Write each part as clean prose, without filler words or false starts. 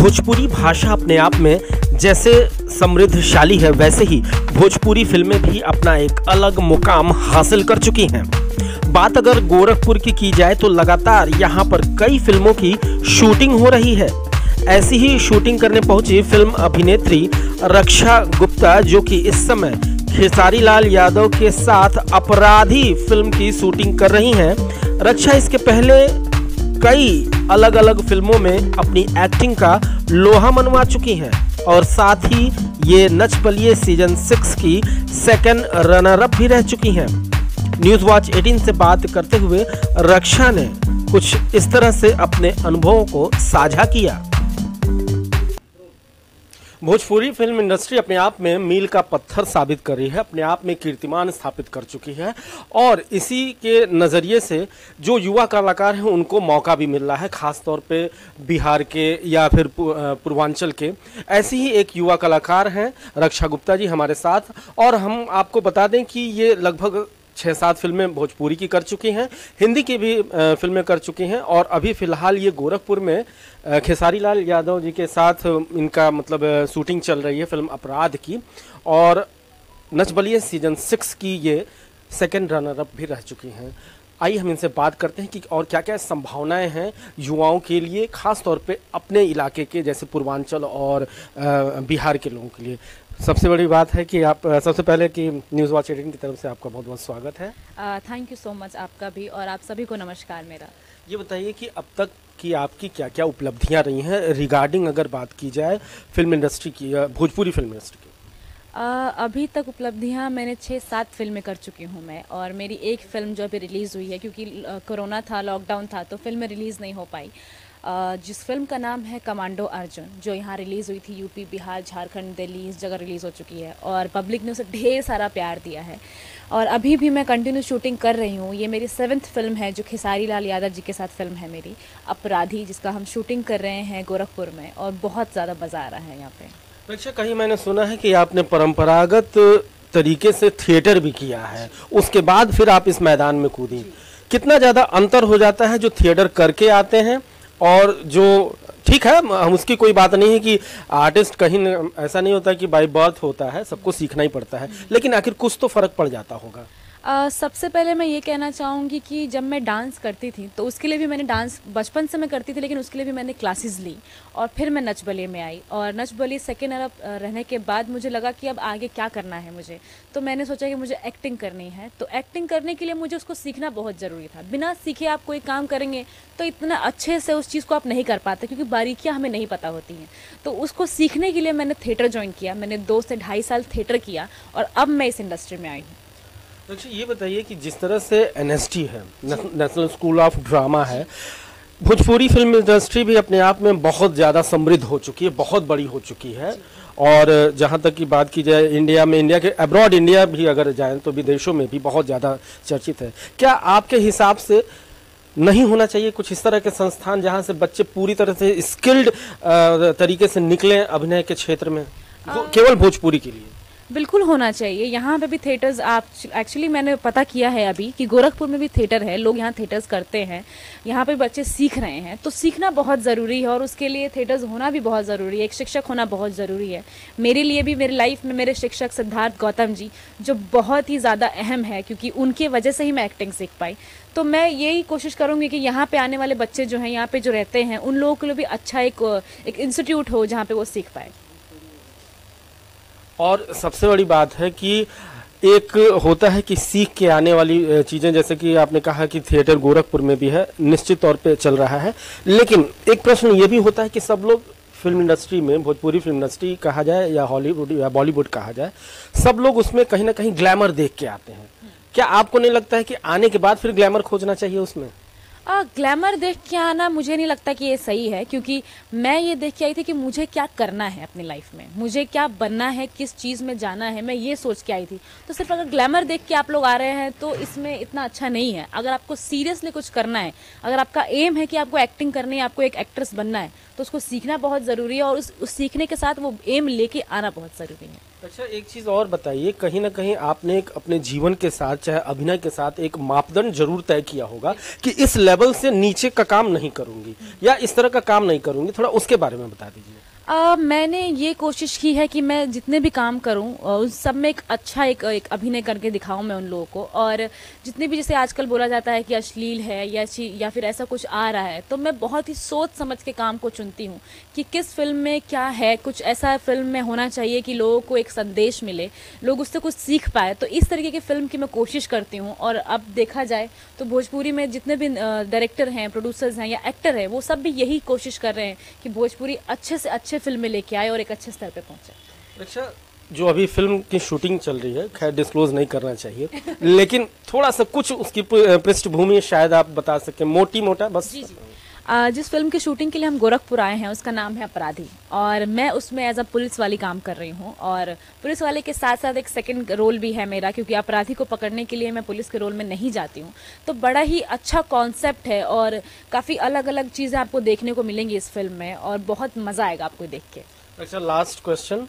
भोजपुरी भाषा अपने आप में जैसे समृद्धशाली है, वैसे ही भोजपुरी फिल्में भी अपना एक अलग मुकाम हासिल कर चुकी हैं। बात अगर गोरखपुर की जाए तो लगातार यहाँ पर कई फिल्मों की शूटिंग हो रही है। ऐसी ही शूटिंग करने पहुंची फिल्म अभिनेत्री रक्षा गुप्ता, जो कि इस समय खेसारी लाल यादव के साथ अपराधी फिल्म की शूटिंग कर रही हैं। रक्षा इसके पहले कई अलग अलग फिल्मों में अपनी एक्टिंग का लोहा मनवा चुकी हैं और साथ ही ये नच बलिए सीजन 6 की सेकंड रनर अप भी रह चुकी हैं। न्यूज़ वॉच 18 से बात करते हुए रक्षा ने कुछ इस तरह से अपने अनुभवों को साझा किया। भोजपुरी फिल्म इंडस्ट्री अपने आप में मील का पत्थर साबित कर रही है, अपने आप में कीर्तिमान स्थापित कर चुकी है और इसी के नज़रिए से जो युवा कलाकार हैं उनको मौका भी मिल रहा है, ख़ास तौर पे बिहार के या फिर पूर्वांचल के। ऐसी ही एक युवा कलाकार हैं रक्षा गुप्ता जी हमारे साथ, और हम आपको बता दें कि ये लगभग 6-7 फिल्में भोजपुरी की कर चुकी हैं, हिंदी की भी फिल्में कर चुकी हैं और अभी फ़िलहाल ये गोरखपुर में खेसारी लाल यादव जी के साथ इनका मतलब शूटिंग चल रही है फिल्म अपराध की, और नच बलिए सीजन 6 की ये सेकंड रनर अप भी रह चुकी हैं। आइए हम इनसे बात करते हैं कि और क्या क्या संभावनाएं हैं युवाओं के लिए, ख़ास तौर पे अपने इलाके के जैसे पूर्वांचल और बिहार के लोगों के लिए। सबसे बड़ी बात है कि आप सबसे पहले कि न्यूज़ वॉच 18 की तरफ से आपका बहुत बहुत स्वागत है। थैंक यू सो मच, आपका भी, और आप सभी को नमस्कार मेरा। ये बताइए कि अब तक की आपकी क्या क्या उपलब्धियां रही हैं रिगार्डिंग अगर बात की जाए फिल्म इंडस्ट्री की, भोजपुरी फिल्म इंडस्ट्री की। अभी तक उपलब्धियां मैंने 6-7 फिल्में कर चुकी हूं मैं, और मेरी एक फ़िल्म जो अभी रिलीज़ हुई है, क्योंकि कोरोना था, लॉकडाउन था, तो फिल्म रिलीज़ नहीं हो पाई। जिस फिल्म का नाम है कमांडो अर्जुन, जो यहाँ रिलीज़ हुई थी, यूपी, बिहार, झारखंड, दिल्ली, इस जगह रिलीज़ हो चुकी है और पब्लिक ने उसे ढेर सारा प्यार दिया है और अभी भी मैं कंटिन्यू शूटिंग कर रही हूँ। ये मेरी 7th फिल्म है जो खेसारी लाल यादव जी के साथ फिल्म है मेरी अपराधी, जिसका हम शूटिंग कर रहे हैं गोरखपुर में और बहुत ज़्यादा मज़ा आ रहा है यहाँ पे। अच्छा, कहीं मैंने सुना है कि आपने परंपरागत तरीके से थिएटर भी किया है, उसके बाद फिर आप इस मैदान में कूदी। कितना ज़्यादा अंतर हो जाता है जो थिएटर करके आते हैं और जो, ठीक है हम उसकी कोई बात नहीं है कि आर्टिस्ट कहीं ऐसा नहीं होता कि बाय बर्थ होता है, सबको सीखना ही पड़ता है, लेकिन आखिर कुछ तो फर्क पड़ जाता होगा। सबसे पहले मैं ये कहना चाहूँगी कि जब मैं डांस करती थी तो उसके लिए भी मैंने डांस बचपन से मैं करती थी, लेकिन उसके लिए भी मैंने क्लासेस ली और फिर मैं नच बलिए में आई, और नच बलिए सेकेंड रनर रहने के बाद मुझे लगा कि अब आगे क्या करना है मुझे, तो मैंने सोचा कि मुझे एक्टिंग करनी है। तो एक्टिंग करने के लिए मुझे उसको सीखना बहुत ज़रूरी था। बिना सीखे आप कोई काम करेंगे तो इतना अच्छे से उस चीज़ को आप नहीं कर पाते, क्योंकि बारीकियाँ हमें नहीं पता होती हैं। तो उसको सीखने के लिए मैंने थिएटर ज्वाइन किया। मैंने 2 से ढाई साल थिएटर किया और अब मैं इस इंडस्ट्री में आई हूँ। अच्छा, ये बताइए कि जिस तरह से NSD है, नेशनल स्कूल ऑफ ड्रामा है, भोजपुरी फिल्म इंडस्ट्री भी अपने आप में बहुत ज़्यादा समृद्ध हो चुकी है, बहुत बड़ी हो चुकी है, और जहाँ तक की बात की जाए इंडिया में, इंडिया के अब्रॉड इंडिया भी अगर जाएं तो विदेशों में भी बहुत ज़्यादा चर्चित है। क्या आपके हिसाब से नहीं होना चाहिए कुछ इस तरह के संस्थान जहाँ से बच्चे पूरी तरह से स्किल्ड तरीके से निकलें अभिनय के क्षेत्र में, केवल भोजपुरी के लिए? बिल्कुल होना चाहिए। यहाँ पे भी थिएटर्स, आप एक्चुअली मैंने पता किया है अभी कि गोरखपुर में भी थिएटर है, लोग यहाँ थिएटर्स करते हैं, यहाँ पे बच्चे सीख रहे हैं। तो सीखना बहुत ज़रूरी है और उसके लिए थिएटर्स होना भी बहुत ज़रूरी है, एक शिक्षक होना बहुत ज़रूरी है। मेरे लिए भी, मेरी लाइफ में मेरे शिक्षक सिद्धार्थ गौतम जी जो बहुत ही ज़्यादा अहम है, क्योंकि उनके वजह से ही मैं एक्टिंग सीख पाई। तो मैं यही कोशिश करूँगी कि यहाँ पे आने वाले बच्चे जो हैं, यहाँ पे जो रहते हैं, उन लोगों के लिए भी अच्छा एक इंस्टीट्यूट हो जहाँ पे वो सीख पाए। और सबसे बड़ी बात है कि एक होता है कि सीख के आने वाली चीज़ें, जैसे कि आपने कहा कि थिएटर गोरखपुर में भी है, निश्चित तौर पे चल रहा है, लेकिन एक प्रश्न ये भी होता है कि सब लोग फिल्म इंडस्ट्री में, भोजपुरी फिल्म इंडस्ट्री कहा जाए या हॉलीवुड या बॉलीवुड कहा जाए, सब लोग उसमें कहीं ना कहीं ग्लैमर देख के आते हैं। क्या आपको नहीं लगता है कि आने के बाद फिर ग्लैमर खोजना चाहिए उसमें? ग्लैमर देख के आना मुझे नहीं लगता कि ये सही है, क्योंकि मैं ये देख के आई थी कि मुझे क्या करना है अपनी लाइफ में, मुझे क्या बनना है, किस चीज़ में जाना है, मैं ये सोच के आई थी। तो सिर्फ अगर ग्लैमर देख के आप लोग आ रहे हैं तो इसमें इतना अच्छा नहीं है। अगर आपको सीरियसली कुछ करना है, अगर आपका एम है कि आपको एक्टिंग करनी है, आपको एक एक्ट्रेस बनना है, तो उसको सीखना बहुत ज़रूरी है और उस सीखने के साथ वो एम लेके आना बहुत ज़रूरी है। अच्छा, एक चीज और बताइए, कहीं ना कहीं आपने एक अपने जीवन के साथ, चाहे अभिनय के साथ, एक मापदंड जरूर तय किया होगा कि इस लेवल से नीचे का काम नहीं करूंगी या इस तरह का काम नहीं करूंगी, थोड़ा उसके बारे में बता दीजिए। मैंने ये कोशिश की है कि मैं जितने भी काम करूं उस सब में एक अच्छा एक अभिनय करके दिखाऊं मैं उन लोगों को। और जितने भी, जैसे आजकल बोला जाता है कि अश्लील है या फिर ऐसा कुछ आ रहा है, तो मैं बहुत ही सोच समझ के काम को चुनती हूं कि किस फिल्म में क्या है। कुछ ऐसा फिल्म में होना चाहिए कि लोगों को एक संदेश मिले, लोग उससे कुछ सीख पाए। तो इस तरीके की फिल्म की मैं कोशिश करती हूँ। और अब देखा जाए तो भोजपुरी में जितने भी डायरेक्टर हैं, प्रोड्यूसर्स हैं या एक्टर हैं, वो सब भी यही कोशिश कर रहे हैं कि भोजपुरी अच्छे से अच्छे फिल्में लेके आए और एक अच्छे स्तर पे पहुंचे। अच्छा, जो अभी फिल्म की शूटिंग चल रही है, खैर डिस्क्लोज नहीं करना चाहिए लेकिन थोड़ा सा कुछ उसकी पृष्ठभूमि शायद आप बता सकें, मोटी मोटा बस। जी जी। जिस फिल्म की शूटिंग के लिए हम गोरखपुर आए हैं उसका नाम है अपराधी, और मैं उसमें एज अ पुलिस वाली काम कर रही हूँ। और पुलिस वाले के साथ साथ एक सेकंड रोल भी है मेरा, क्योंकि अपराधी को पकड़ने के लिए मैं पुलिस के रोल में नहीं जाती हूँ। तो बड़ा ही अच्छा कॉन्सेप्ट है और काफ़ी अलग अलग चीज़ें आपको देखने को मिलेंगी इस फिल्म में, और बहुत मज़ा आएगा आपको देख के। अच्छा, लास्ट क्वेश्चन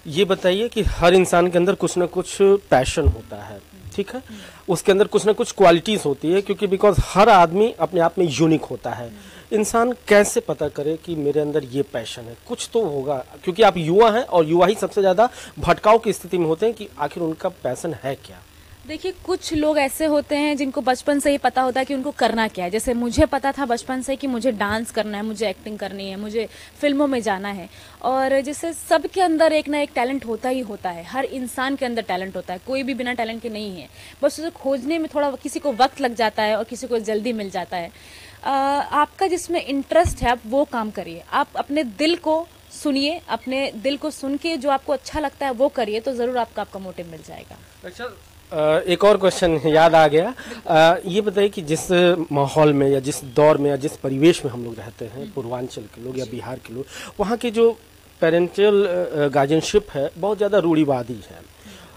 ये बताइए कि हर इंसान के अंदर कुछ ना कुछ पैशन होता है, ठीक है, उसके अंदर कुछ ना कुछ क्वालिटीज होती है, क्योंकि बिकॉज हर आदमी अपने आप में यूनिक होता है। इंसान कैसे पता करे कि मेरे अंदर ये पैशन है? कुछ तो होगा, क्योंकि आप युवा हैं और युवा ही सबसे ज्यादा भटकाव की स्थिति में होते हैं कि आखिर उनका पैशन है क्या। देखिए, कुछ लोग ऐसे होते हैं जिनको बचपन से ही पता होता है कि उनको करना क्या है। जैसे मुझे पता था बचपन से कि मुझे डांस करना है, मुझे एक्टिंग करनी है, मुझे फिल्मों में जाना है। और जैसे सबके अंदर एक ना एक टैलेंट होता ही होता है, हर इंसान के अंदर टैलेंट होता है, कोई भी बिना टैलेंट के नहीं है। बस उसे खोजने में थोड़ा किसी को वक्त लग जाता है और किसी को जल्दी मिल जाता है। आपका जिसमें इंटरेस्ट है आप वो काम करिए, आप अपने दिल को सुनिए, अपने दिल को सुन के जो आपको अच्छा लगता है वो करिए, तो ज़रूर आपका मोटिव मिल जाएगा। अच्छा, एक और क्वेश्चन याद आ गया। ये बताइए कि जिस माहौल में या जिस दौर में या जिस परिवेश में हम लोग रहते हैं, पूर्वांचल के लोग या बिहार के लोग, वहाँ की जो पेरेंटल गार्जियनशिप है बहुत ज़्यादा रूढ़िवादी है।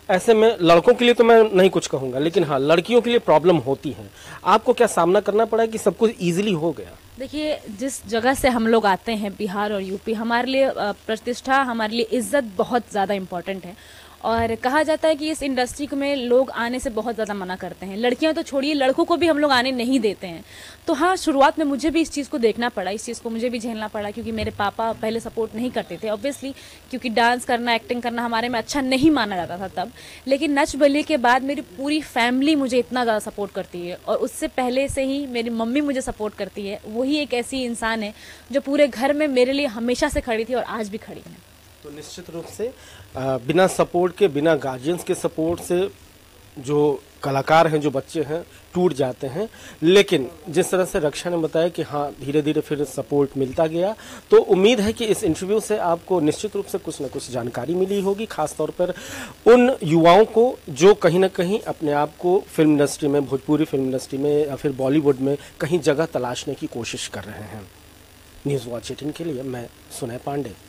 ऐसे में लड़कों के लिए तो मैं नहीं कुछ कहूँगा, लेकिन हाँ, लड़कियों के लिए प्रॉब्लम होती है। आपको क्या सामना करना पड़ा कि सब कुछ ईजिली हो गया? देखिए, जिस जगह से हम लोग आते हैं, बिहार और यूपी, हमारे लिए प्रतिष्ठा, हमारे लिए इज्जत बहुत ज़्यादा इम्पोर्टेंट है। और कहा जाता है कि इस इंडस्ट्री में लोग आने से बहुत ज़्यादा मना करते हैं। लड़कियां तो छोड़िए, लड़कों को भी हम लोग आने नहीं देते हैं। तो हाँ, शुरुआत में मुझे भी इस चीज़ को देखना पड़ा, इस चीज़ को मुझे भी झेलना पड़ा, क्योंकि मेरे पापा पहले सपोर्ट नहीं करते थे ऑब्वियसली, क्योंकि डांस करना, एक्टिंग करना हमारे में अच्छा नहीं माना जाता था तब। लेकिन नच बलिए के बाद मेरी पूरी फैमिली मुझे इतना ज़्यादा सपोर्ट करती है, और उससे पहले से ही मेरी मम्मी मुझे सपोर्ट करती है। वही एक ऐसी इंसान है जो पूरे घर में मेरे लिए हमेशा से खड़ी थी और आज भी खड़ी है। तो निश्चित रूप से बिना सपोर्ट के, बिना गार्जियंस के सपोर्ट से जो कलाकार हैं, जो बच्चे हैं, टूट जाते हैं। लेकिन जिस तरह से रक्षा ने बताया कि हाँ, धीरे धीरे फिर सपोर्ट मिलता गया, तो उम्मीद है कि इस इंटरव्यू से आपको निश्चित रूप से कुछ न कुछ जानकारी मिली होगी, खासतौर पर उन युवाओं को जो कहीं ना कहीं अपने आप को फिल्म इंडस्ट्री में, भोजपुरी फिल्म इंडस्ट्री में या फिर बॉलीवुड में कहीं जगह तलाशने की कोशिश कर रहे हैं। न्यूज़ वॉच 18 के लिए मैं सुनय पांडे।